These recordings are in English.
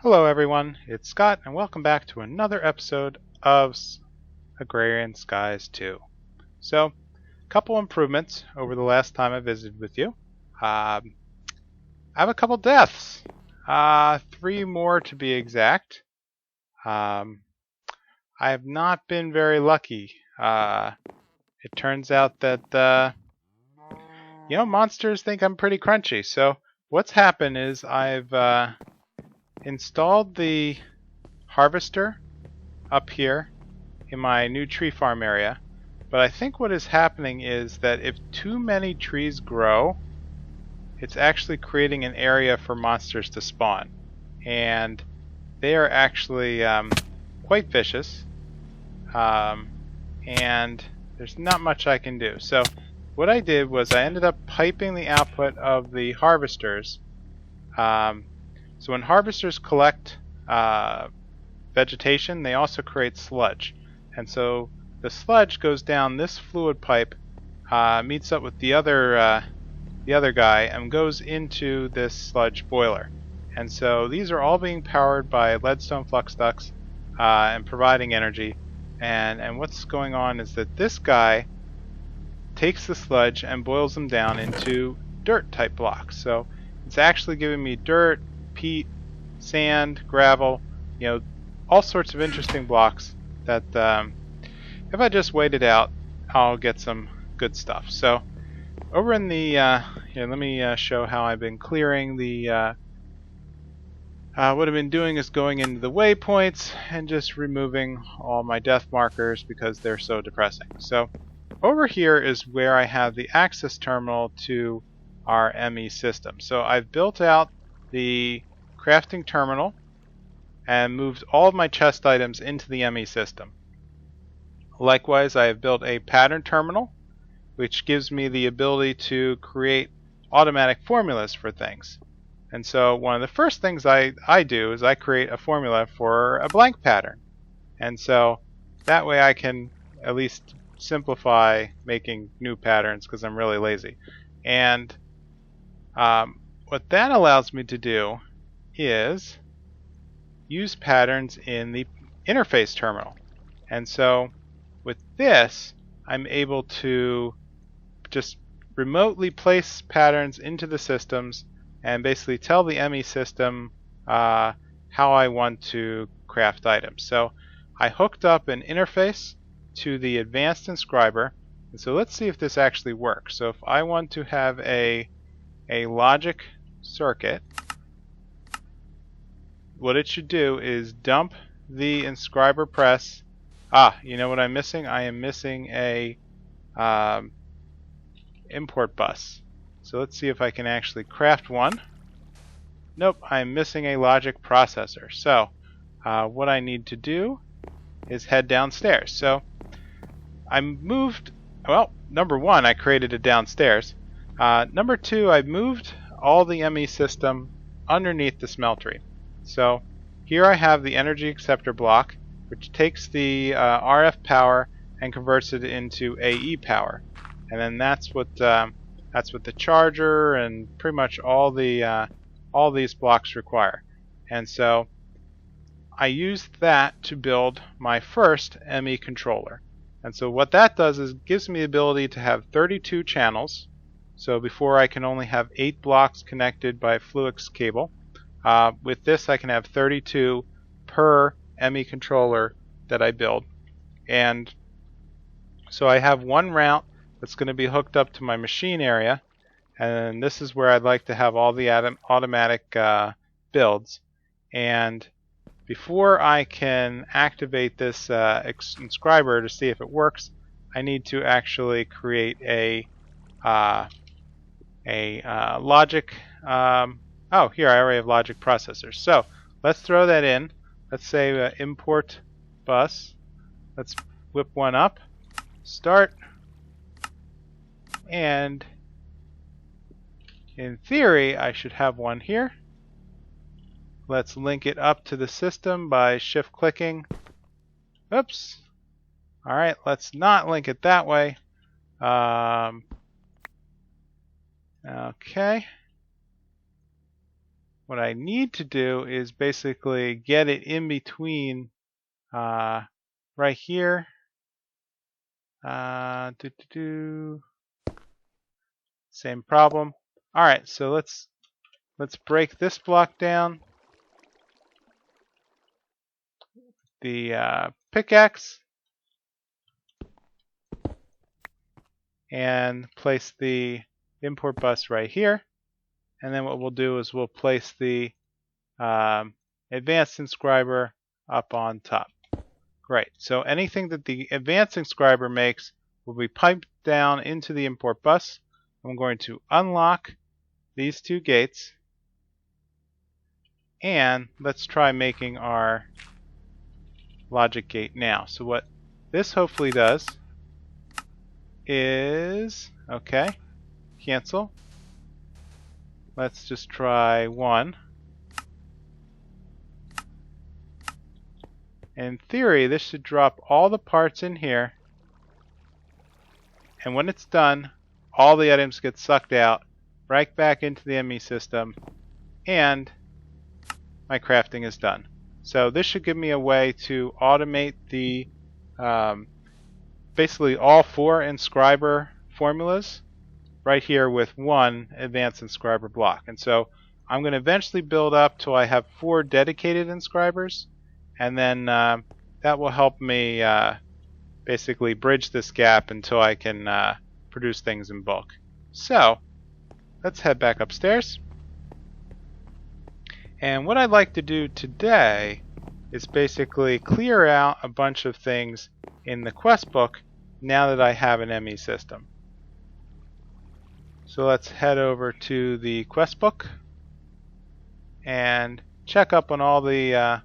Hello everyone, it's Scott and welcome back to another episode of Agrarian Skies 2. So, a couple improvements over the last time I visited with you. I have a couple deaths. 3 more to be exact. I have not been very lucky. It turns out that, monsters think I'm pretty crunchy. So, what's happened is I've installed the harvester up here in my new tree farm area, but I think what is happening is that if too many trees grow, it's actually creating an area for monsters to spawn, and they are actually quite vicious, and there's not much I can do. So what I did was I ended up piping the output of the harvesters. So when harvesters collect vegetation, they also create sludge. And so the sludge goes down this fluid pipe, meets up with the other guy, and goes into this sludge boiler. And so these are all being powered by leadstone flux ducts and providing energy. And what's going on is that this guy takes the sludge and boils them down into dirt type blocks. So it's actually giving me dirt, peat, sand, gravel, all sorts of interesting blocks that if I just wait it out, I'll get some good stuff. So over in the here, let me show how I've been clearing the what I've been doing is going into the waypoints and just removing all my death markers because they're so depressing. So over here is where I have the access terminal to our ME system. So I've built out the crafting terminal and moved all of my chest items into the ME system. Likewise, I have built a pattern terminal, which gives me the ability to create automatic formulas for things. And so one of the first things I do is I create a formula for a blank pattern. And so that way I can at least simplify making new patterns because I'm really lazy. And what that allows me to do is use patterns in the interface terminal. And so with this, I'm able to just remotely place patterns into the systems and basically tell the ME system how I want to craft items. So I hooked up an interface to the advanced inscriber, and so let's see if this actually works. So if I want to have a logic circuit, what it should do is dump the inscriber press. You know what I'm missing? I am missing a import bus. So let's see if I can actually craft one. Nope, I'm missing a logic processor. So what I need to do is head downstairs. So I moved, well, number one, I created it downstairs. Number two, I moved all the ME system underneath the smeltery. So here I have the energy acceptor block, which takes the RF power and converts it into AE power, and then that's what the charger and pretty much all these blocks require. And so I used that to build my first ME controller. And so what that does is gives me the ability to have 32 channels. So before I can only have 8 blocks connected by Fluix cable. With this I can have 32 per ME controller that I build. And so I have one route that's going to be hooked up to my machine area, and this is where I'd like to have all the automatic builds. And before I can activate this inscriber to see if it works, I need to actually create a logic. Oh, here I already have logic processors. So let's throw that in. Let's say import bus. Let's whip one up. Start. And in theory, I should have one here. Let's link it up to the system by shift clicking. Oops. Alright, let's not link it that way. Okay. what I need to do is basically get it in between right here. Same problem. All right, so let's break this block down. The pickaxe, and place the import bus right here. And then what we'll do is we'll place the advanced inscriber up on top. Great. So anything that the advanced inscriber makes will be piped down into the import bus. I'm going to unlock these two gates. And let's try making our logic gate now. So what this hopefully does is, okay, cancel. Let's just try 1. In theory, this should drop all the parts in here, and when it's done, all the items get sucked out right back into the ME system, and my crafting is done. So this should give me a way to automate the basically all 4 inscriber formulas right here with 1 advanced inscriber block. And so I'm going to eventually build up till I have 4 dedicated inscribers, and then that will help me basically bridge this gap until I can produce things in bulk. So let's head back upstairs. And what I'd like to do today is basically clear out a bunch of things in the quest book now that I have an ME system. So let's head over to the quest book and check up on all the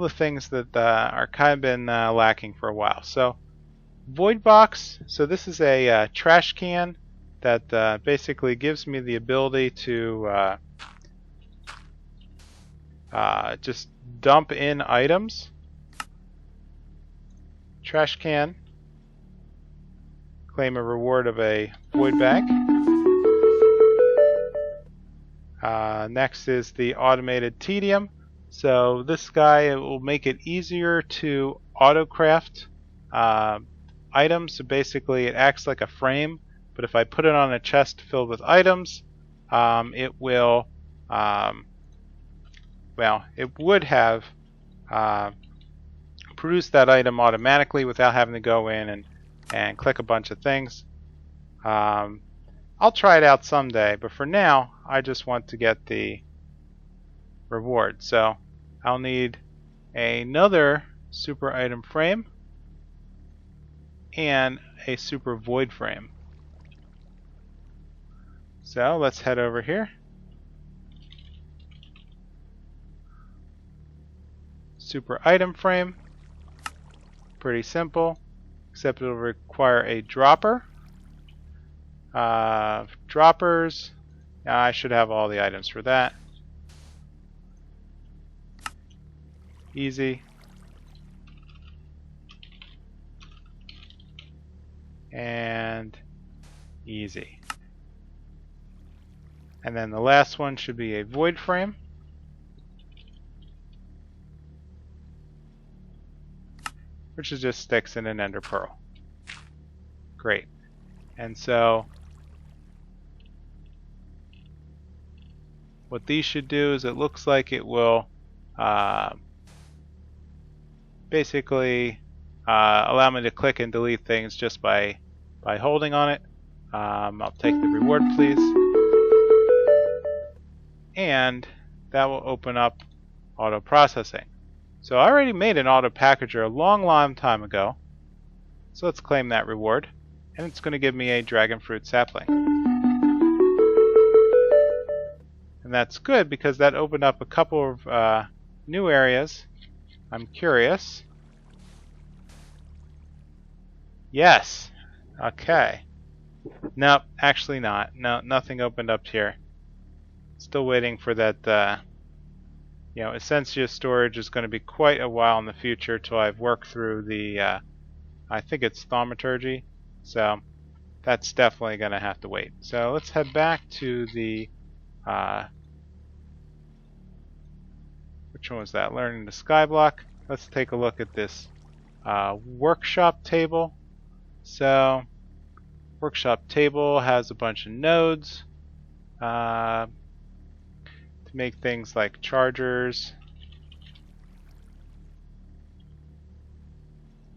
things that are kind of been lacking for a while. So void box. So this is a trash can that basically gives me the ability to just dump in items. Trash can. Claim a reward of a void bag. Next is the automated tedium. So this guy will make it easier to auto-craft items. So basically it acts like a frame, but if I put it on a chest filled with items, it will, well, it would have produced that item automatically without having to go in and click a bunch of things. I'll try it out someday, but for now I just want to get the reward. So I'll need another super item frame and a super void frame. So let's head over here. Super item frame. Pretty simple, except it'll require a dropper. Droppers, I should have all the items for that. Easy. And easy. And then the last one should be a void frame. Which is just sticks in an ender pearl. Great. And so what these should do is it looks like it will basically allow me to click and delete things just by holding on it. I'll take the reward, please. And that will open up auto processing. So I already made an auto packager a long time ago. So let's claim that reward. And it's going to give me a dragon fruit sapling. And that's good because that opened up a couple of new areas. I'm curious. Yes. Okay. Nope, actually not. No, nothing opened up here. Still waiting for that. Essentia storage is going to be quite a while in the future till I've worked through the, I think it's thaumaturgy. So that's definitely going to have to wait. So let's head back to the which one was that? Learning the skyblock. Let's take a look at this workshop table. So, workshop table has a bunch of nodes to make things like chargers.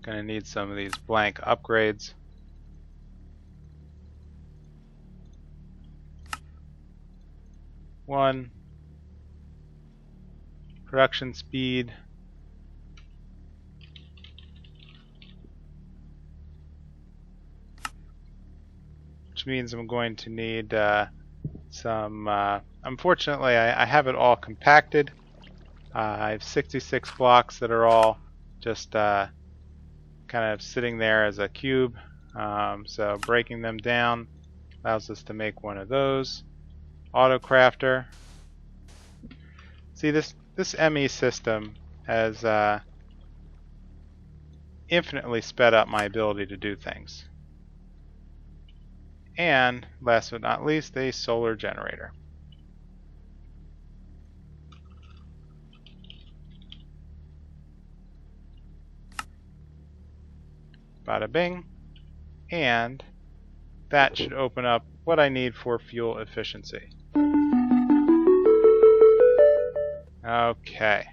Gonna need some of these blank upgrades. One. Production speed. Which means I'm going to need some... unfortunately, I have it all compacted. I have 66 blocks that are all just kind of sitting there as a cube. So breaking them down allows us to make one of those. Auto crafter. See, this ME system has infinitely sped up my ability to do things. And last but not least, a solar generator. Bada bing. And that should open up what I need for fuel efficiency. Okay.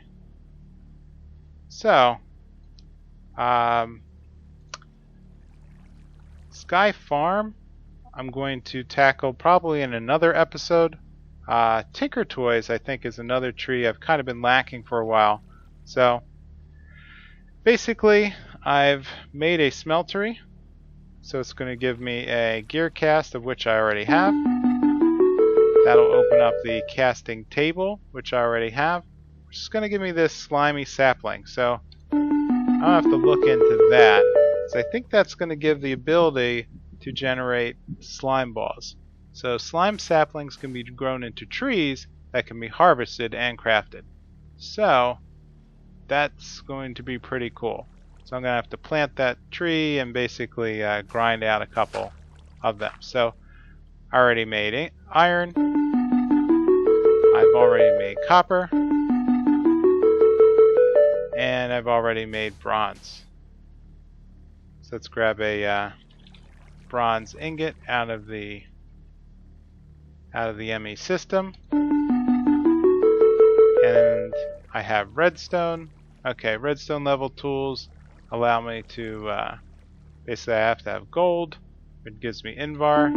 So, Sky Farm, I'm going to tackle probably in another episode. Tinker Toys, I think, is another tree I've kind of been lacking for a while. So, basically, I've made a smeltery. So it's going to give me a gear cast, of which I already have. That'll open up the casting table, which I already have, which is going to give me this slimy sapling. So I'll have to look into that. So I think that's going to give the ability to generate slime balls. So slime saplings can be grown into trees that can be harvested and crafted. So that's going to be pretty cool. So I'm going to have to plant that tree and basically grind out a couple of them. So I already made iron. I've already made copper. And I've already made bronze. So let's grab a bronze ingot out of the ME system. And I have redstone. Okay, redstone level tools allow me to, basically I have to have gold, it gives me Invar.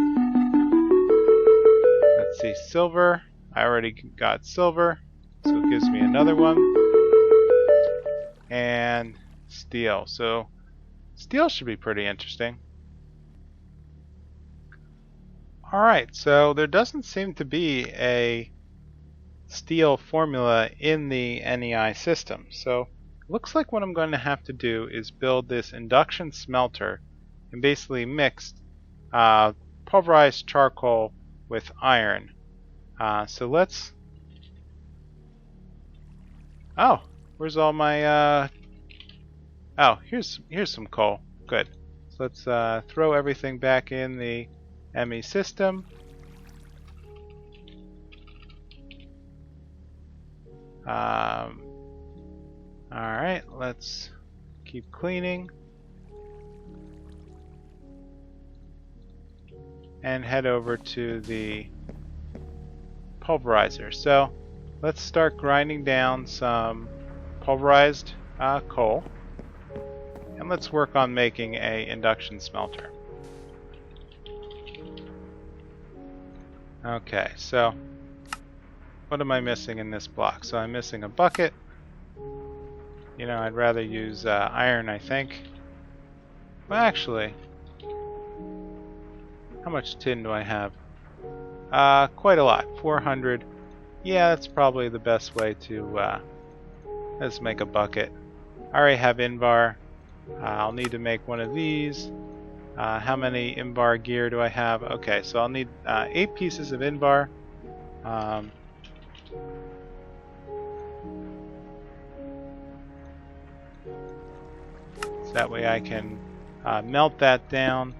Let's see, silver, I already got silver, so it gives me another one. And steel, so steel should be pretty interesting. Alright, so there doesn't seem to be a steel formula in the NEI system, so looks like what I'm going to have to do is build this induction smelter and basically mix pulverized charcoal with iron. So let's... Oh, where's all my... Oh, here's some coal. Good. So let's throw everything back in the ME system. Alright, let's keep cleaning and head over to the pulverizer. So let's start grinding down some pulverized coal, and let's work on making a induction smelter. Okay, so what am I missing in this block? So I'm missing a bucket. You know, I'd rather use iron, I think. Well, actually, how much tin do I have? Quite a lot. 400. Yeah, that's probably the best way to... let's make a bucket. I already have Invar. I'll need to make one of these. How many Invar gear do I have? Okay, so I'll need 8 pieces of Invar. So that way I can melt that down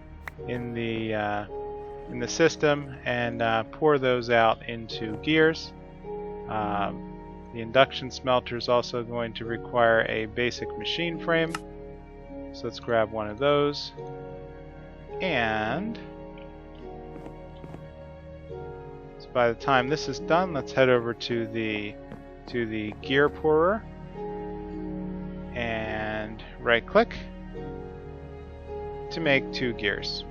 in the system and pour those out into gears. The induction smelter is also going to require a basic machine frame. So let's grab one of those. And so by the time this is done, let's head over to the gear pourer and right click to make 2 gears.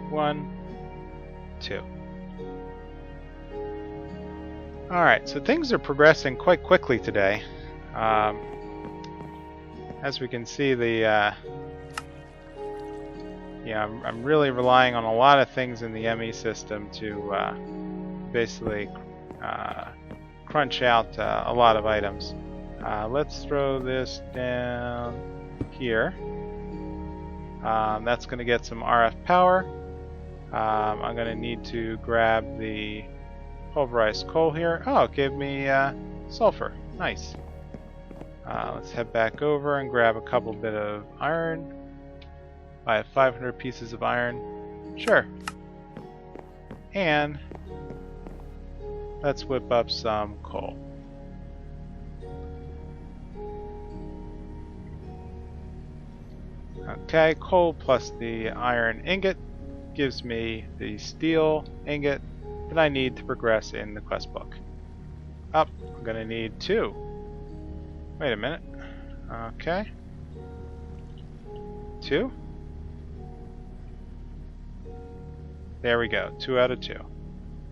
1, 2. Alright, so things are progressing quite quickly today. As we can see, I'm really relying on a lot of things in the ME system to basically crunch out a lot of items. Let's throw this down here. That's going to get some RF power. I'm going to need to grab the pulverized coal here. Oh, it gave me sulfur. Nice. Let's head back over and grab a couple bit of iron. I have 500 pieces of iron. Sure. And let's whip up some coal. Okay, coal plus the iron ingot gives me the steel ingot that I need to progress in the quest book. I'm going to need 2. Wait a minute. Okay. 2. There we go. 2 out of 2.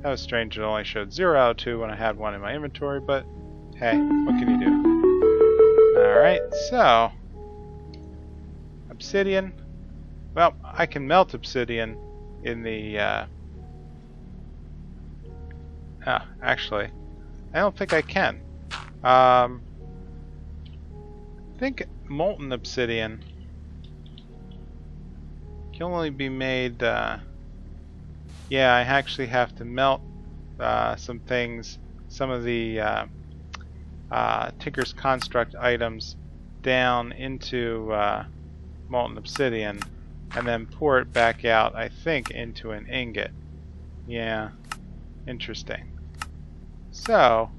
That was strange. It only showed 0 out of 2 when I had 1 in my inventory, but hey, what can you do? Alright, so obsidian. Well, I can melt obsidian in the actually, I don't think I can. I think molten obsidian can only be made. Yeah, I actually have to melt some things, some of the Tinker's Construct items down into molten obsidian, and then pour it back out, I think, into an ingot. Yeah, interesting. So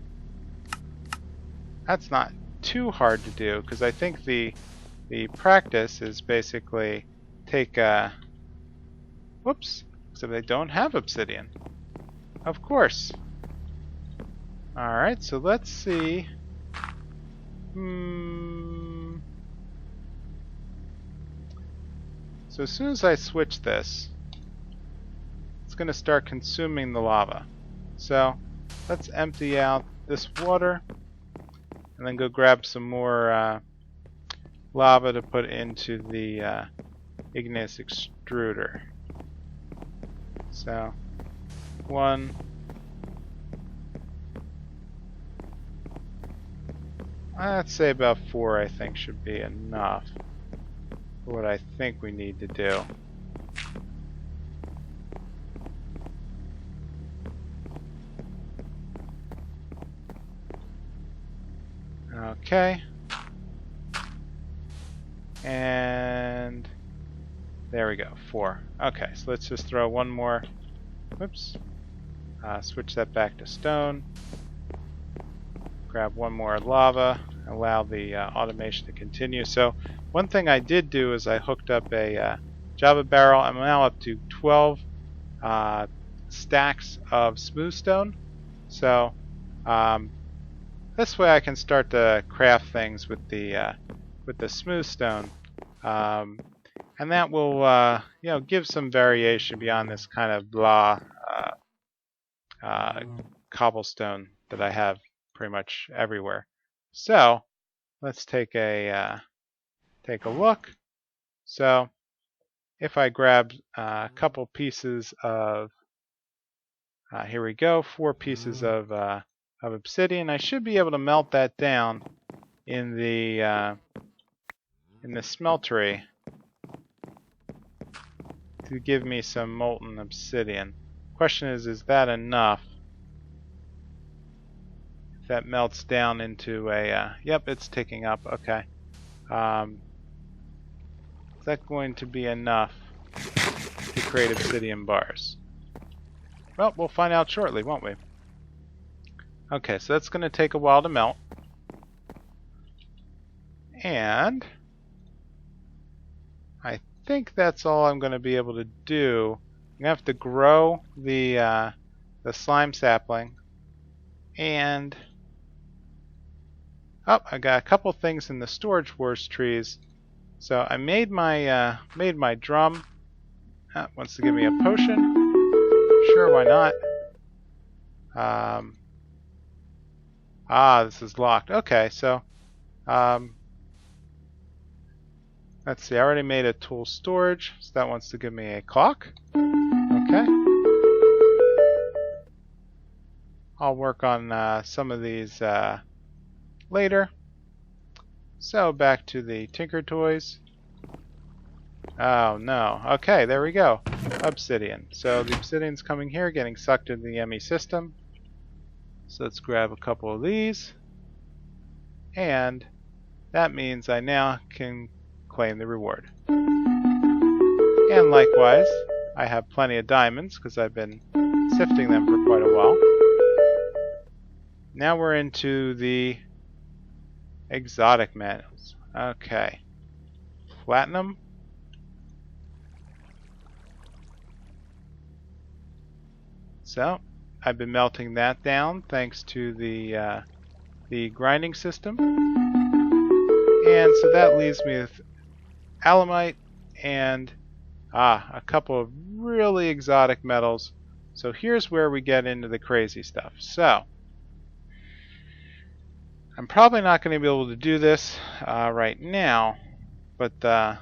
that's not too hard to do, because I think the practice is basically take whoops, except they don't have obsidian. Of course. Alright, so let's see. So as soon as I switch this, it's going to start consuming the lava. So let's empty out this water and then go grab some more lava to put into the igneous extruder. So 1, let's say about 4, I think, should be enough for what I think we need to do. Okay. And there we go, 4. Okay, so let's just throw one more. Whoops. Switch that back to stone. Grab one more lava. Allow the automation to continue. So one thing I did do is I hooked up a Java barrel. I'm now up to 12 stacks of smooth stone. So this way I can start to craft things with the smooth stone, and that will give some variation beyond this kind of blah cobblestone that I have pretty much everywhere. So let's take a look. So if I grab a couple pieces of here we go, 4 pieces of obsidian, I should be able to melt that down in the smeltery to give me some molten obsidian. Question is that enough? If that melts down into a yep, it's ticking up. Okay. Is that going to be enough to create obsidian bars? Well, we'll find out shortly, won't we? Okay, so that's going to take a while to melt. And I think that's all I'm going to be able to do. I'm going to have to grow the slime sapling. And oh, I got a couple things in the storage wars trees. So I made my drum. Wants to give me a potion. Sure, why not? This is locked. Okay, so let's see. I already made a tool storage, so that wants to give me a clock. Okay. I'll work on some of these later. So back to the Tinker Toys. Oh no. Okay, there we go. Obsidian. So the obsidian's coming here, getting sucked into the ME system. So let's grab a couple of these. And that means I now can claim the reward. And likewise, I have plenty of diamonds because I've been sifting them for quite a while. Now we're into the exotic metals. Okay. Platinum. So, I've been melting that down thanks to the grinding system. And so that leaves me with alemite and a couple of really exotic metals. So here's where we get into the crazy stuff. So, I'm probably not going to be able to do this right now, but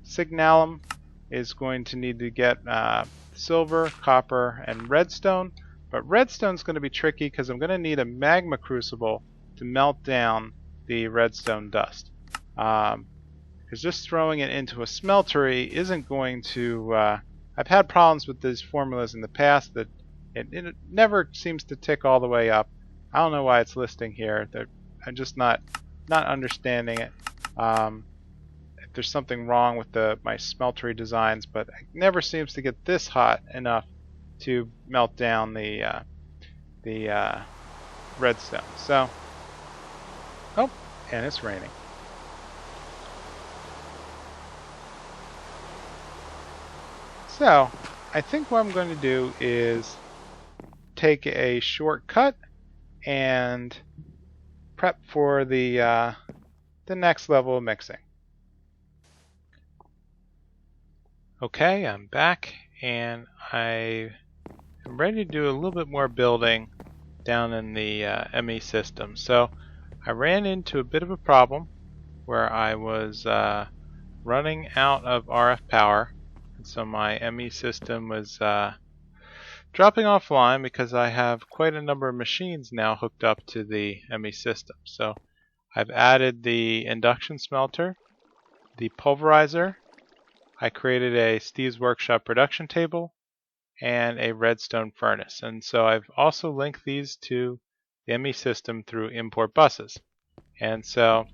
signalum is going to need to get silver, copper, and redstone. But redstone's going to be tricky because I'm going to need a magma crucible to melt down the redstone dust. Because just throwing it into a smeltery isn't going to... I've had problems with these formulas in the past that it never seems to tick all the way up. I don't know why it's listing here. I'm just not understanding it. If there's something wrong with my smeltery designs, but it never seems to get this hot enough to melt down the redstone. So, oh, and it's raining. So, I think what I'm going to do is take a shortcut and prep for the next level of mixing. Okay, I'm back and I am ready to do a little bit more building down in the ME system. So I ran into a bit of a problem where I was running out of RF power, and so my ME system was dropping offline because I have quite a number of machines now hooked up to the ME system. So I've added the induction smelter, the pulverizer, I created a Steve's Workshop production table, and a redstone furnace. And so I've also linked these to the ME system through import buses. And so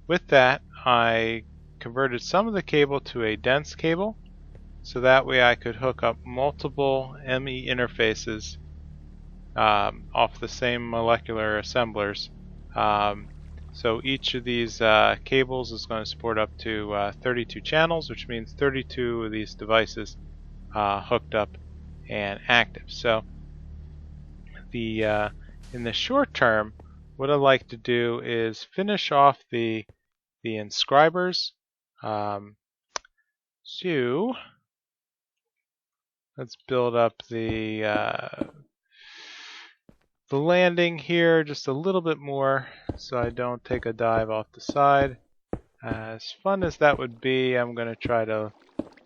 with that, I converted some of the cable to a dense cable, so that way I could hook up multiple ME interfaces off the same molecular assemblers. So each of these cables is going to support up to 32 channels, which means 32 of these devices hooked up and active. So in the short term, what I'd like to do is finish off the inscribers. So let's build up the landing here just a little bit more so I don't take a dive off the side. As fun as that would be, I'm going to try to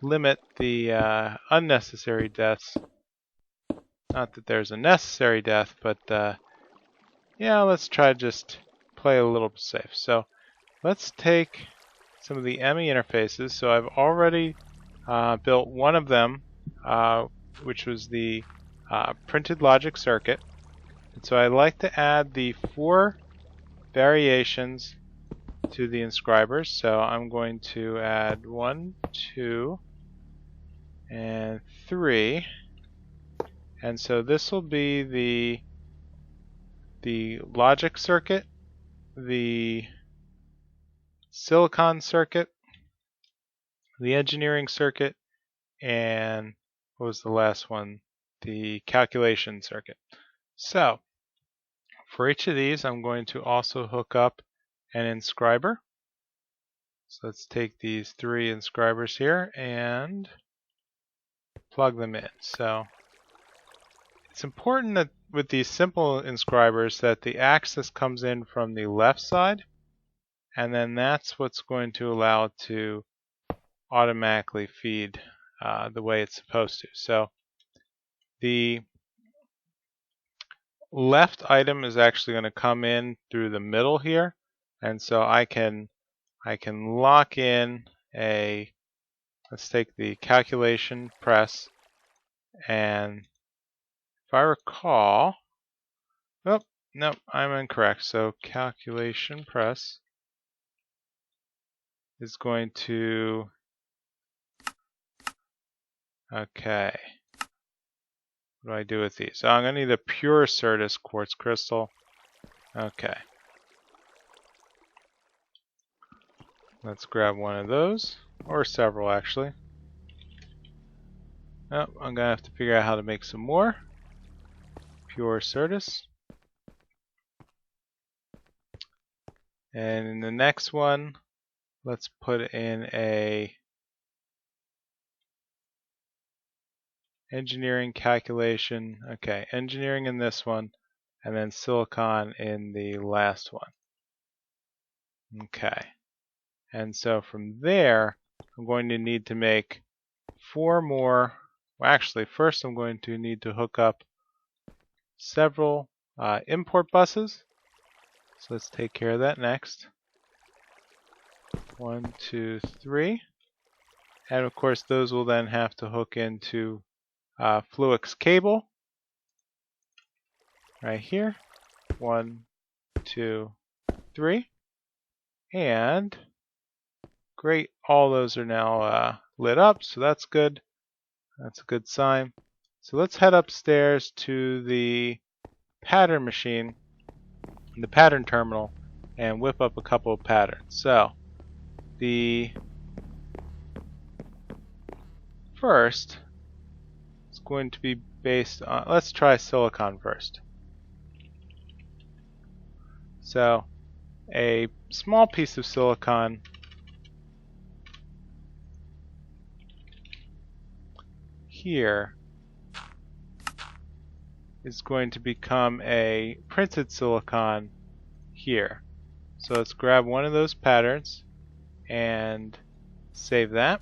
limit the unnecessary deaths. Not that there's a necessary death, but yeah, let's try to just play a little safe. So let's take some of the ME interfaces. So I've already built one of them, which was the printed logic circuit. And so I like to add the 4 variations to the inscribers. So I'm going to add 1, 2, and 3. And so this will be the logic circuit, the silicon circuit, the engineering circuit, and what was the last one? The calculation circuit. So for each of these, I'm going to also hook up an inscriber. So let's take these 3 inscribers here and plug them in. So it's important that with these simple inscribers that the axis comes in from the left side, and then that's what's going to allow it to automatically feed the way it's supposed to. So the left item is actually going to come in through the middle here, and so I can lock in a, let's take the calculation press, and if I recall, oh, no, I'm incorrect. So calculation press is going to, okay, what do I do with these? So I'm going to need a pure Certus quartz crystal. Okay. Let's grab one of those, or several actually. Oh, I'm going to have to figure out how to make some more. Pure Certus. And in the next one, let's put in a engineering calculation. Okay, engineering in this one, and then silicon in the last one. Okay. And so from there, I'm going to need to make 4 more. Well, actually, first I'm going to need to hook up several import buses. So let's take care of that next. 1, 2, 3. And of course, those will then have to hook into Fluix cable right here. 1, 2, 3. And great, all those are now lit up, so that's good. That's a good sign. So let's head upstairs to the pattern machine, the pattern terminal, and whip up a couple of patterns. So the first is going to be based on, let's try silicon first. So a small piece of silicon here is going to become a printed silicon here. So let's grab one of those patterns and save that.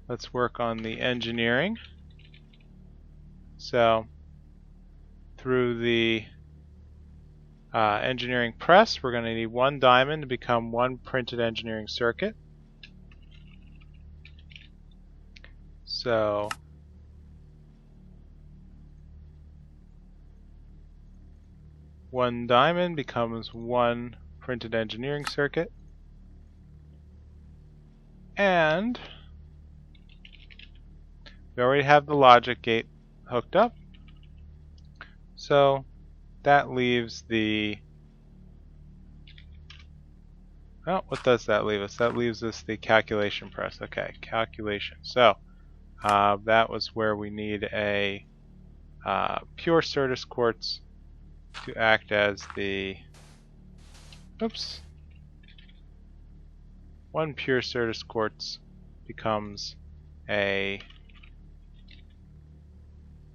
Let's work on the engineering. So through the engineering press, we're going to need 1 diamond to become 1 printed engineering circuit. So one diamond becomes 1 printed engineering circuit. And we already have the logic gate hooked up. So that leaves the, oh, what does that leave us? That leaves us the calculation press. Okay, calculation. So that was where we need a pure Certus quartz to act as the, oops, 1 pure Certus quartz becomes a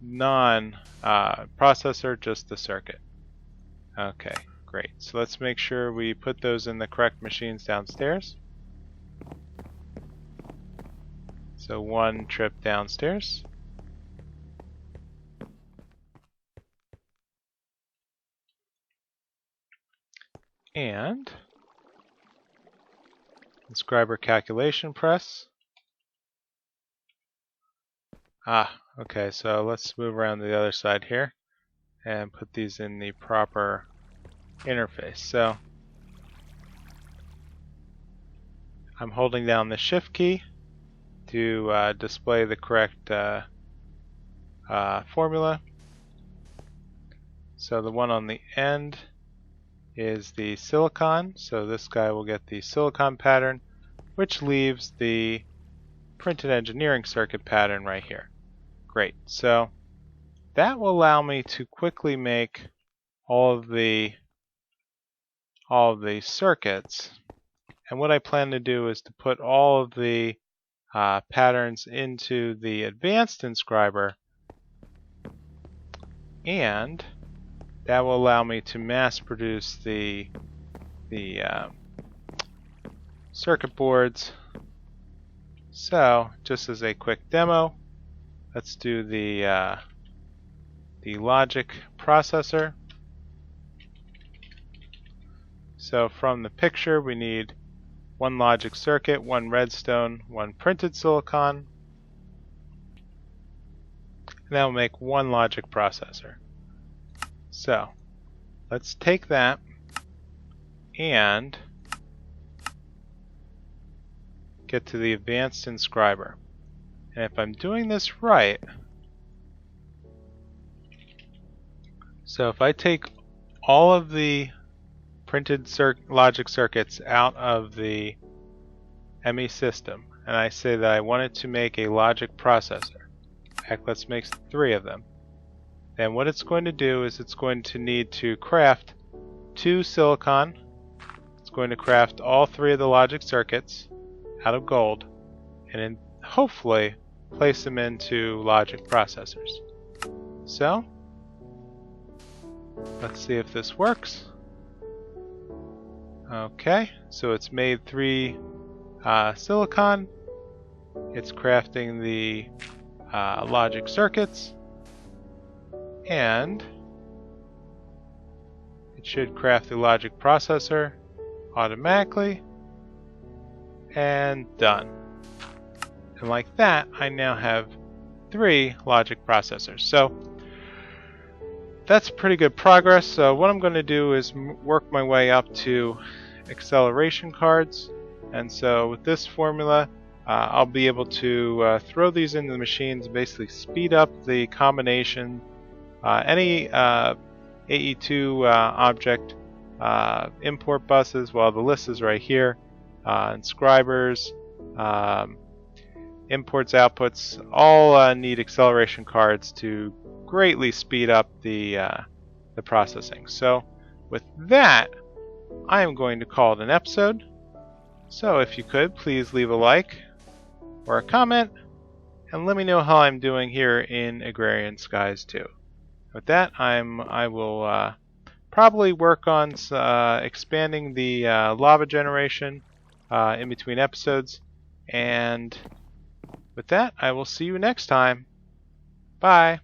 non-processor, just the circuit. Okay, great. So let's make sure we put those in the correct machines downstairs. So 1 trip downstairs. And inscriber calculation press. Okay, so let's move around to the other side here and put these in the proper interface. So I'm holding down the shift key to display the correct formula. So the one on the end is the silicon, so this guy will get the silicon pattern, which leaves the printed engineering circuit pattern right here. Great, so that will allow me to quickly make all of the circuits. And what I plan to do is to put all of the patterns into the advanced inscriber, and that will allow me to mass produce the circuit boards. So just as a quick demo, let's do the logic processor. So from the picture we need one logic circuit, one redstone, one printed silicon, and that will make one logic processor. So let's take that and get to the advanced inscriber. And if I'm doing this right, so if I take all of the printed logic circuits out of the ME system and I say that I wanted to make a logic processor, heck, let's make 3 of them, then what it's going to do is it's going to need to craft 2 silicon. It's going to craft all 3 of the logic circuits out of gold and then hopefully place them into logic processors. So let's see if this works. Okay, so it's made 3 silicon. It's crafting the logic circuits, and it should craft the logic processor automatically, and done. And like that, I now have 3 logic processors. So that's pretty good progress. So what I'm going to do is work my way up to acceleration cards. And so with this formula, I'll be able to throw these into the machines and basically speed up the combination. Any AE2 object import buses, well, the list is right here. Inscribers, imports, outputs, all need acceleration cards to greatly speed up the processing. So with that, I am going to call it an episode. So if you could, please leave a like or a comment and let me know how I'm doing here in Agrarian Skies 2. With that, I will probably work on expanding the lava generation in between episodes, and with that, I will see you next time. Bye.